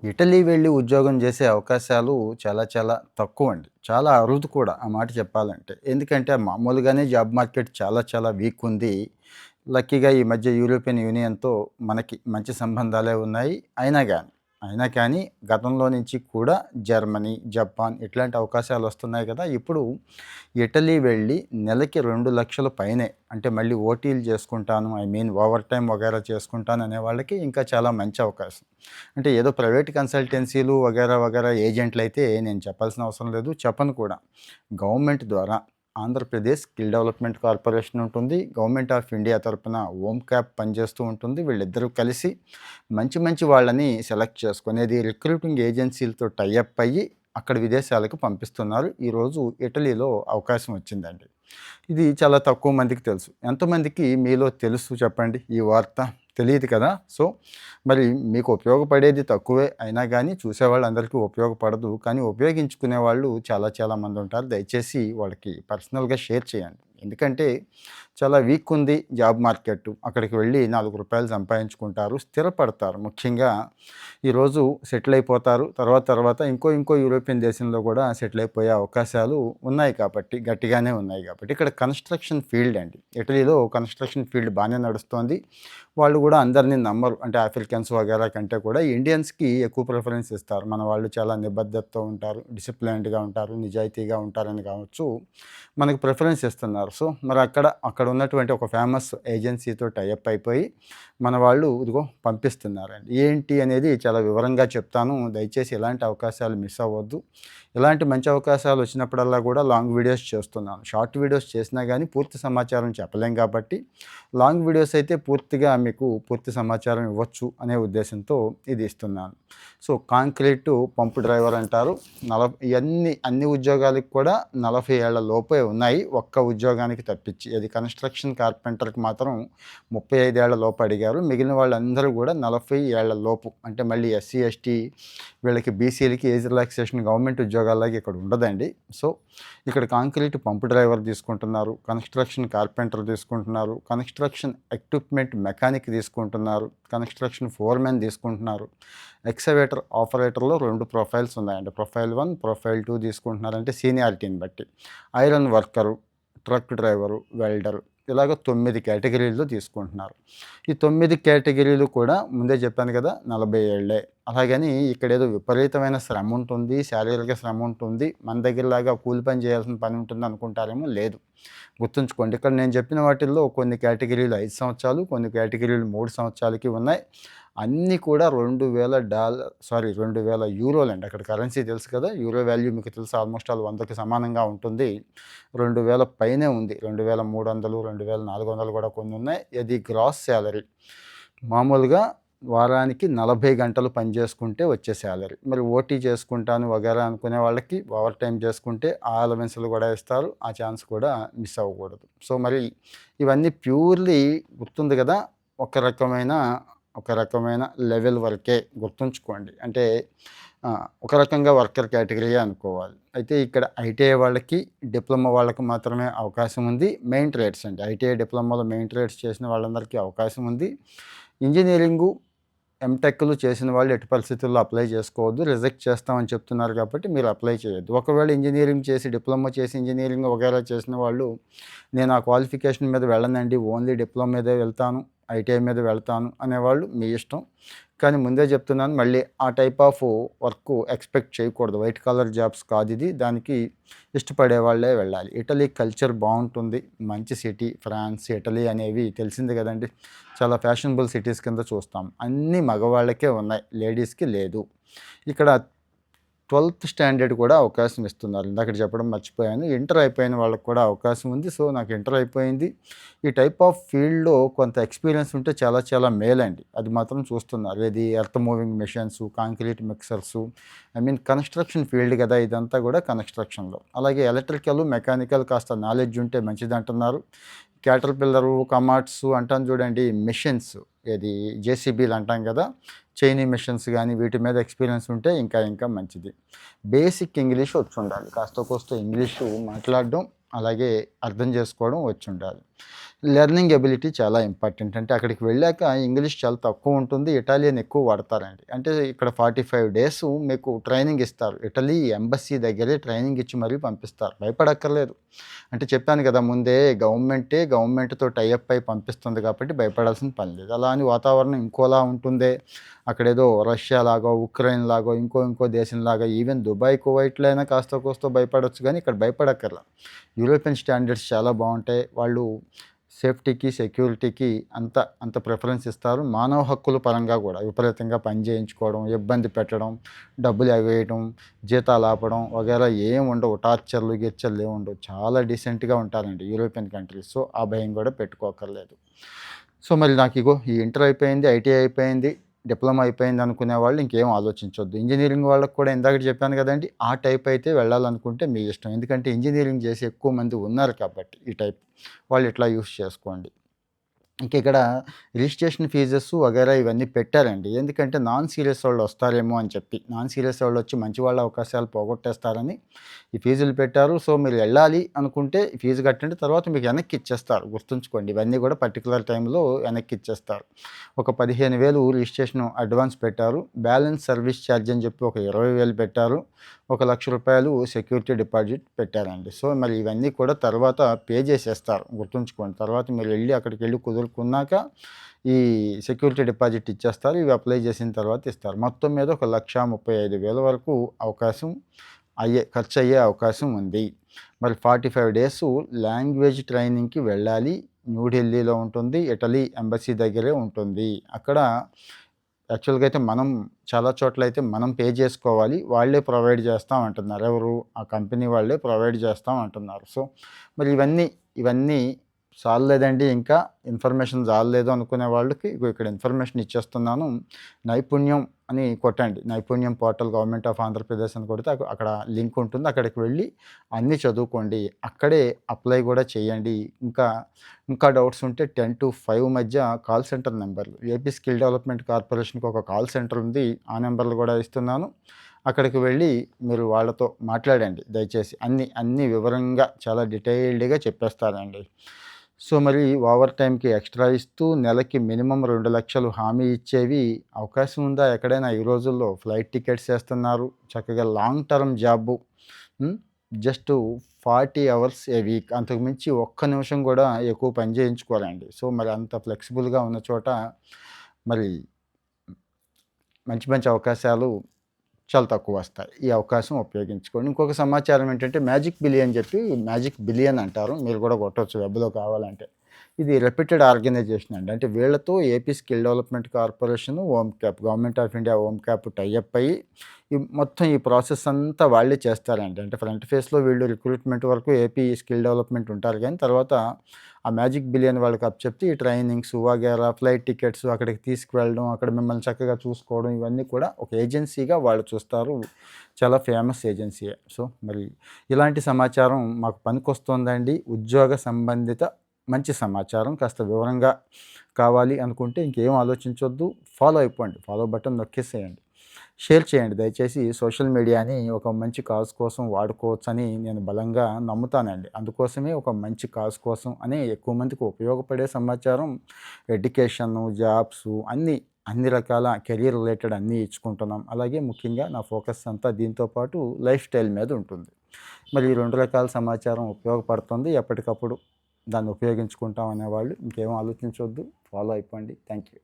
Italy వెళ్ళి ఉద్యోగం చేసే అవకాశాలు చాలా చాలా తక్కువండి. చాలా అరుదు కూడా ఆ మాట చెప్పాలంటే. ఎందుకంటే మామూలుగానే జాబ్ మార్కెట్ చాలా చాలా వీక్ ఉంది. లక్కీగా ఈ మధ్య యూరోపియన్ యూనియన్‌తో మనకి మంచి సంబంధాలే ఉన్నాయి. అయినా కానీ గతంలో నుంచి కూడా జర్మనీ, జపాన్ ఇట్లాంటి అవకాశాలు వస్తున్నాయి కదా! ఇప్పుడు ఇటలీ వెళ్ళి నెలకి 2,00,000 పైనే అంటే మళ్ళీ ఓటీలు చేసుకుంటాను, ఓవర్ టైమ్ వగైరా చేసుకుంటాను అనే వాళ్ళకి ఇంకా చాలా మంచి అవకాశం. అంటే ఏదో ప్రైవేట్ కన్సల్టెన్సీలు వగైరా వగైరా ఏజెంట్లయితే నేను చెప్పాల్సిన అవసరం లేదు. చెప్పను కూడా. గవర్నమెంట్ ద్వారా ఆంధ్రప్రదేశ్ స్కిల్ డెవలప్మెంట్ కార్పొరేషన్ ఉంటుంది. గవర్నమెంట్ ఆఫ్ ఇండియా తరపున ఓమ్‌క్యాప్ పనిచేస్తూ ఉంటుంది. వీళ్ళిద్దరూ కలిసి మంచి మంచి వాళ్ళని సెలెక్ట్ చేసుకునేది రిక్రూటింగ్ ఏజెన్సీలతో టై అప్ అయ్యి అక్కడ విదేశాలకు పంపిస్తున్నారు. ఈరోజు ఇటలీలో అవకాశం వచ్చిందండి. ఇది చాలా తక్కువ మందికి తెలుసు. ఎంతమందికి మీలో తెలుసు చెప్పండి ఈ వార్త? తెలీదు కదా! సో, మరి మీకు ఉపయోగపడేది తక్కువే అయినా గానీ చూసేవాళ్ళందరికీ ఉపయోగపడదు. కానీ ఉపయోగించుకునే వాళ్ళు చాలా చాలా మందుంటారు. దయచేసి వాళ్ళకి పర్సనల్‌గా షేర్ చేయండి. ఎందుకంటే చాలా వీక్ ఉంది జాబ్ మార్కెట్టు. అక్కడికి వెళ్ళి రూ. 4 సంపాదించుకుంటారు. స్థిరపడతారు. ముఖ్యంగా ఈరోజు సెటిల్ అయిపోతారు. తర్వాత ఇంకో యూరోపియన్ దేశంలో కూడా సెటిల్ అయిపోయే అవకాశాలు ఉన్నాయి కాబట్టి గట్టిగానే ఉన్నాయి కాబట్టి. ఇక్కడ కన్‌స్ట్రక్షన్ ఫీల్డ్ అండి. ఇటలీలో కన్‌స్ట్రక్షన్ ఫీల్డ్ బానే నడుస్తోంది. వాళ్ళు కూడా అందరిని నమ్మరు. అంటే ఆఫ్రికన్స్ వగైరా కంటే కూడా ఇండియన్స్‌కి ఎక్కువ ప్రిఫరెన్స్ ఇస్తారు. మన వాళ్ళు చాలా నిబద్ధతతో ఉంటారు, డిసిప్లైన్డ్‌గా ఉంటారు, నిజాయితీగా ఉంటారని కావచ్చు మనకు ప్రిఫరెన్స్ ఇస్తున్నారు. సో, మరి అక్కడ ఉన్నటువంటి ఒక ఫేమస్ ఏజెన్సీతో టై అప్ అయిపోయి మన వాళ్ళు ఇదిగో పంపిస్తున్నారండి. ఏంటి అనేది చాలా వివరంగా చెప్తాను. దయచేసి ఎలాంటి అవకాశాలు మిస్ అవ్వద్దు. ఇలాంటి మంచి అవకాశాలు వచ్చినప్పుడల్లా కూడా లాంగ్ వీడియోస్ చేస్తున్నాను. షార్ట్ వీడియోస్ చేసినా కానీ పూర్తి సమాచారం చెప్పలేం కాబట్టి లాంగ్ వీడియోస్ అయితే పూర్తిగా మీకు పూర్తి సమాచారం ఇవ్వచ్చు అనే ఉద్దేశంతో ఇది ఇస్తున్నాను. సో, కాంక్రీటు పంప్ డ్రైవర్ అంటారు. అన్ని ఉద్యోగాలకు కూడా 40 ఏళ్ల లోపే ఉన్నాయి. ఒక్క ఉద్యోగానికి తప్పించి. అది కన్‌స్ట్రక్షన్ కార్పెంటర్‌కి మాత్రం 35 ఏళ్ల లోపు అడిగారు. మిగిలిన వాళ్ళందరూ కూడా 40 ఏళ్ల లోపు. అంటే మళ్ళీ ఎస్సీ, ఎస్టీ వీళ్ళకి బీసీలకి ఏజ్ రిలాక్సేషన్ గవర్నమెంట్ ఉద్యోగాల్లాగా ఇక్కడ ఉండదండి. సో, ఇక్కడ కాంక్రీట్ పంప్ డ్రైవర్ తీసుకుంటున్నారు, కన్‌స్ట్రక్షన్ కార్పెంటర్ తీసుకుంటున్నారు, కన్‌స్ట్రక్షన్ ఎక్విప్‌మెంట్ మెకానిక్ తీసుకుంటున్నారు, కన్‌స్ట్రక్షన్ ఫోర్‌మెన్ తీసుకుంటున్నారు. ఎక్స్‌కవేటర్ ఆపరేటర్‌లో 2 ప్రొఫైల్స్ ఉన్నాయండి. ప్రొఫైల్ 1, ప్రొఫైల్ 2 తీసుకుంటున్నారు. అంటే సీనియారిటీని బట్టి. Iron worker, truck driver, welder ఇలాగ 9 కేటగిరీల్లో తీసుకుంటున్నారు. ఈ 9 కేటగిరీలు కూడా ముందే చెప్పాను కదా! 40 ఏళ్లే. అలాగని ఇక్కడేదో విపరీతమైన శ్రమ ఉంటుంది, శారీరక శ్రమ ఉంటుంది, మన దగ్గరలాగా కూలి పని చేయాల్సిన పని ఉంటుంది అనుకుంటారేమో, లేదు. గుర్తుంచుకోండి, ఇక్కడ నేను చెప్పిన వాటిల్లో కొన్ని కేటగిరీలు 5 సంవత్సరాలు, కొన్ని కేటగిరీలు 3 సంవత్సరాలకి ఉన్నాయి. అన్నీ కూడా €2,000 అండి. అక్కడ కరెన్సీ తెలుసు కదా! యూరో వాల్యూ మీకు తెలుసు, ఆల్మోస్ట్ ఆల్ 100కి సమానంగా ఉంటుంది. 2,000 పైనే ఉంది. 2,300, 2,400 కూడా కొన్ని ఉన్నాయి. ఇది గ్రాస్ శాలరీ. మామూలుగా వారానికి 40 గంటలు పని చేసుకుంటే వచ్చే శాలరీ. మరి ఓటీ చేసుకుంటాను వగైరా అనుకునే వాళ్ళకి ఓవర్ టైమ్ చేసుకుంటే ఆ అలవెన్స్‌లు కూడా ఇస్తారు. ఆ ఛాన్స్ కూడా మిస్ అవ్వకూడదు. సో, మరి ఇవన్నీ ప్యూర్‌లీ గుర్తుంది కదా! ఒక రకమైన ఒక రకమైన లెవెల్ వరకే గుర్తుంచుకోండి. అంటే ఒక రకంగా వర్కర్ కేటగిరీయే అనుకోవాలి. అయితే ఇక్కడ ఐటీఐ వాళ్ళకి, డిప్లొమా వాళ్ళకి మాత్రమే అవకాశం ఉంది. మెయిన్ ట్రేడ్స్ అండి. ఐటీఐ, డిప్లొమాలో మెయిన్ ట్రేడ్స్ చేసిన వాళ్ళందరికీ అవకాశం ఉంది. ఇంజినీరింగు, ఎంటెక్‌లు చేసిన వాళ్ళు ఎట్టి పరిస్థితుల్లో అప్లై చేసుకోవద్దు. రిజెక్ట్ చేస్తామని చెప్తున్నారు కాబట్టి మీరు అప్లై చేయొద్దు. ఒకవేళ ఇంజినీరింగ్ చేసి, డిప్లొమా చేసి, ఇంజినీరింగ్ వగైరా చేసిన వాళ్ళు నేను ఆ క్వాలిఫికేషన్ మీద వెళ్ళనండి, ఓన్లీ డిప్లొమా మీదే వెళ్తాను, ఐటీఐ మీద వెళ్తాను అనేవాళ్ళు మీ ఇష్టం. కానీ ముందే చెప్తున్నాను, మళ్ళీ ఆ టైప్ ఆఫ్ వర్క్ ఎక్స్‌పెక్ట్ చేయకూడదు. వైట్ కాలర్ జాబ్స్ కాదు ఇది. దానికి ఇష్టపడే వాళ్ళే వెళ్ళాలి. ఇటలీ కల్చర్ బావుంటుంది. మంచి సిటీ. ఫ్రాన్స్, ఇటలీ అనేవి తెలిసిందే కదండీ! చాలా ఫ్యాషనబుల్ సిటీస్ కింద చూస్తాం. అన్నీ మగవాళ్ళకే ఉన్నాయి, లేడీస్‌కి లేదు. ఇక్కడ 12థ్ స్టాండర్డ్ కూడా అవకాశం ఇస్తున్నారు. ఇందాకడ చెప్పడం మర్చిపోయాను. ఇంటర్ అయిపోయిన వాళ్ళకి కూడా అవకాశం ఉంది. సో, నాకు ఇంటర్ అయిపోయింది. ఈ టైప్ ఆఫ్ ఫీల్డ్‌లో కొంత ఎక్స్‌పీరియన్స్ ఉంటే చాలా చాలా మేలండి. అది మాత్రం చూస్తున్నారు. ఏది earth moving machines, concrete mixers, construction field కదా! ఇదంతా కూడా కన్‌స్ట్రక్షన్‌లో. అలాగే ఎలక్ట్రికల్, మెకానికల్ కాస్త నాలెడ్జ్ ఉంటే మంచిదంటున్నారు. క్యాటర్ పిల్లరు, కమాట్సు అంటాం చూడండి, మెషిన్స్, ఏది జేసీబీలు అంటాం కదా! చైనీ మెషిన్స్ గానీ వీటి మీద ఎక్స్‌పీరియన్స్ ఉంటే ఇంకా ఇంకా మంచిది. బేసిక్ ఇంగ్లీష్ వచ్చుండాలి. కాస్తో కూస్తో ఇంగ్లీషు మాట్లాడడం, అలాగే అర్థం చేసుకోవడం వచ్చుండాలి. లెర్నింగ్ ఎబిలిటీ చాలా ఇంపార్టెంట్. అంటే అక్కడికి వెళ్ళాక ఇంగ్లీష్ చాలా తక్కువ ఉంటుంది. ఇటాలియన్ ఎక్కువ వాడతారండి. అంటే ఇక్కడ 45 డేస్ మీకు ట్రైనింగ్ ఇస్తారు. ఇటలీ ఎంబసీ దగ్గరే ట్రైనింగ్ ఇచ్చి మరీ పంపిస్తారు. భయపడక్కర్లేదు. అంటే చెప్పాను కదా ముందే గవర్నమెంట్‌తో టై అప్ అయి పంపిస్తుంది కాబట్టి భయపడాల్సిన పని లేదు. అలా అని వాతావరణం ఇంకోలా ఉంటుందే, అక్కడేదో రష్యా లాగో, ఉక్రెయిన్ లాగో, ఇంకో దేశంలాగా ఈవెన్ దుబాయ్, కువైట్‌లో అయినా కాస్తో కూస్తో భయపడొచ్చు గానీ ఇక్కడ భయపడక్కర్లా. యూరోపియన్ స్టాండర్డ్స్ చాలా బావుంటాయి. వాళ్ళు సేఫ్టీకి, సెక్యూరిటీకి అంత ప్రిఫరెన్స్ ఇస్తారు. మానవ హక్కుల పరంగా గూడా విపరీతంగా పని చేయించుకోవడం, ఇబ్బంది పెట్టడం, డబ్బులు ఎగవేయడం, జీతాలు ఆపడం వగైరా ఏం ఉండవు. టార్చర్లు, గిర్చర్లు ఏమి ఉండవు. చాలా డీసెంట్‌గా ఉంటారండి యూరోపియన్ కంట్రీస్. సో, ఆ భయం గూడా పెట్టుకోక్కర్లేదు. సో, మరి నాకిగో ఈ ఇంటర్ అయిపోయింది, ఐటీఐ అయిపోయింది, డిప్లొమా అయిపోయింది అనుకునే వాళ్ళు ఇంకేం ఆలోచించొద్దు. ఇంజినీరింగ్ వాళ్ళకి కూడా ఇందాక చెప్పాను గదండీ! ఆ టైప్ అయితే వెళ్ళాలనుకుంటే మీ ఇష్టం. ఎందుకంటే ఇంజినీరింగ్ చేసి ఎక్కువ మంది ఉన్నారు కాబట్టి ఈ టైప్. వాళ్ళు ఇట్లా యూజ్ చేసుకోండి. ఇంక ఇక్కడ రిజిస్ట్రేషన్ ఫీజెస్ వగైరా ఇవన్నీ పెట్టారండి. ఎందుకంటే నాన్ సీరియస్ వాళ్ళు వస్తారేమో అని చెప్పి. నాన్ సీరియస్ వాళ్ళు వచ్చి మంచి వాళ్ళ అవకాశాలు పోగొట్టేస్తారని ఈ ఫీజులు పెట్టారు. సో, మీరు వెళ్ళాలి అనుకుంటే ఫీజు కట్టండి. తర్వాత మీకు వెనక్కి ఇచ్చేస్తారు. గుర్తుంచుకోండి. ఇవన్నీ కూడా పర్టిక్యులర్ టైంలో వెనక్కి ఇచ్చేస్తారు. ఒక 15,000 రిజిస్ట్రేషన్ అడ్వాన్స్ పెట్టారు. బ్యాలెన్స్ సర్వీస్ ఛార్జ్ అని చెప్పి ఒక 20,000 పెట్టారు. ఒక ₹1,00,000 సెక్యూరిటీ డిపాజిట్ పెట్టారండి. సో, మరి ఇవన్నీ కూడా తర్వాత పే చేసేస్తారు. గుర్తుంచుకోండి. తర్వాత మీరు అక్కడికెళ్ళి కుదురుకున్నాక ఈ సెక్యూరిటీ డిపాజిట్ ఇచ్చేస్తారు. ఇవి అప్లై చేసిన తర్వాత ఇస్తారు. మొత్తం మీద ఒక 1,35,000 వరకు ఖర్చయ్యే అవకాశం ఉంది. మరి 45 డేస్ లాంగ్వేజ్ ట్రైనింగ్‌కి వెళ్ళాలి. న్యూఢిల్లీలో ఉంటుంది. ఇటలీ ఎంబసీ దగ్గరే ఉంటుంది. అక్కడ యాక్చువల్‌గా అయితే చాలా చోట్లయితే మనం పే చేసుకోవాలి. వాళ్ళే ప్రొవైడ్ చేస్తాం అంటున్నారు. ఎవరు? ఆ కంపెనీ వాళ్ళే ప్రొవైడ్ చేస్తాం అంటున్నారు. సో, మరి ఇవన్నీ చాల్లేదండి ఇంకా ఇన్ఫర్మేషన్ చాల్లేదు అనుకునే వాళ్ళకి ఇగో ఇక్కడ ఇన్ఫర్మేషన్ ఇచ్చేస్తున్నాను. నైపుణ్యం అని కొట్టండి. నైపుణ్యం పోర్టల్ గవర్నమెంట్ ఆఫ్ ఆంధ్రప్రదేశ్ అని కొడితే అక్కడ లింక్ ఉంటుంది. అక్కడికి వెళ్ళి అన్నీ చదువుకోండి. అక్కడే అప్లై కూడా చేయండి. ఇంకా డౌట్స్ ఉంటే 10-5 మధ్య కాల్ సెంటర్ నెంబర్లు ఏపీ స్కిల్ డెవలప్మెంట్ కార్పొరేషన్‌కి ఒక కాల్ సెంటర్ ఉంది. ఆ నెంబర్లు కూడా ఇస్తున్నాను. అక్కడికి వెళ్ళి మీరు వాళ్ళతో మాట్లాడండి దయచేసి. అన్నీ వివరంగా చాలా డీటెయిల్డ్‌గా చెప్పేస్తారండి. సో, మరి ఓవర్ టైమ్‌కి ఎక్స్‌ట్రా ఇస్తూ నెలకి మినిమమ్ 2,00,000 హామీ ఇచ్చేవి అవకాశం ఉందా ఎక్కడైనా ఈ రోజుల్లో? ఫ్లైట్ టికెట్స్ ఏస్తున్నారు. చక్కగా long term job. Hmm. Just 40 hours a week. అంతకు మించి ఒక్క నిమిషం గూడా ఎక్కువ పని చేయించుకోరండి. సో, మరి అంత ఫ్లెక్సిబుల్‌గా ఉన్న చోట మరి మంచి మంచి అవకాశాలు చాలా తక్కువొస్తాయి. ఈ అవకాశం ఉపయోగించుకోండి. ఇంకొక సమాచారం ఏంటంటే మ్యాజిక్ బిలియన్ అంటారు. మీరు కూడా కొట్టొచ్చు వెబ్‌లో కావాలంటే. ఇది రెప్యూటెడ్ ఆర్గనైజేషన్ అండి. అంటే వీళ్ళతో AP skill development corporation, government of India క్యాప్ టై అప్ అయ్యి మొత్తం ఈ ప్రాసెస్ అంతా వాళ్ళే చేస్తారండి. అంటే ఫ్రంట్ ఫేస్‌లో వీళ్ళు రిక్రూట్మెంట్ వరకు ఏపీ స్కిల్ డెవలప్మెంట్ ఉంటారు గానీ తర్వాత ఆ మ్యాజిక్ బిలియన్ వాళ్ళకి అప్పచెప్తే ఈ ట్రైనింగ్స్ వగైరా, ఫ్లైట్ టికెట్స్ అక్కడికి తీసుకువెళ్ళడం, అక్కడ మిమ్మల్ని చక్కగా చూసుకోవడం ఇవన్నీ కూడా ఒక ఏజెన్సీగా వాళ్ళు చూస్తారు. చాలా ఫేమస్ ఏజెన్సీయే. సో, మరి ఇలాంటి సమాచారం మాకు పనికొస్తోందండి. ఉద్యోగ సంబంధిత మంచి సమాచారం కాస్త వివరంగా కావాలి అనుకుంటే ఇంకేం ఆలోచించొద్దు. ఫాలో అయిపోండి. ఫాలో బటన్ నొక్కేసేయండి. షేర్ చేయండి దయచేసి. సోషల్ మీడియాని ఒక మంచి కాజ్ కోసం వాడుకోవచ్చని నేను బలంగా నమ్ముతానండి. అందుకోసమే ఒక మంచి కాజ్ కోసం అని ఎక్కువ మందికి ఉపయోగపడే సమాచారం ఎడ్యుకేషను, జాబ్సు అన్ని రకాల కెరీర్ రిలేటెడ్ అన్నీ ఇచ్చుకుంటున్నాం. అలాగే ముఖ్యంగా నా ఫోకస్ అంతా దీంతో పాటు లైఫ్ స్టైల్ మీద ఉంటుంది. మరి ఈ 2 రకాల సమాచారం ఉపయోగపడుతుంది. ఎప్పటికప్పుడు దాన్ని ఉపయోగించుకుంటాం అనేవాళ్ళు ఇంకేం ఆలోచించొద్దు. ఫాలో అయిపోండి. Thank you.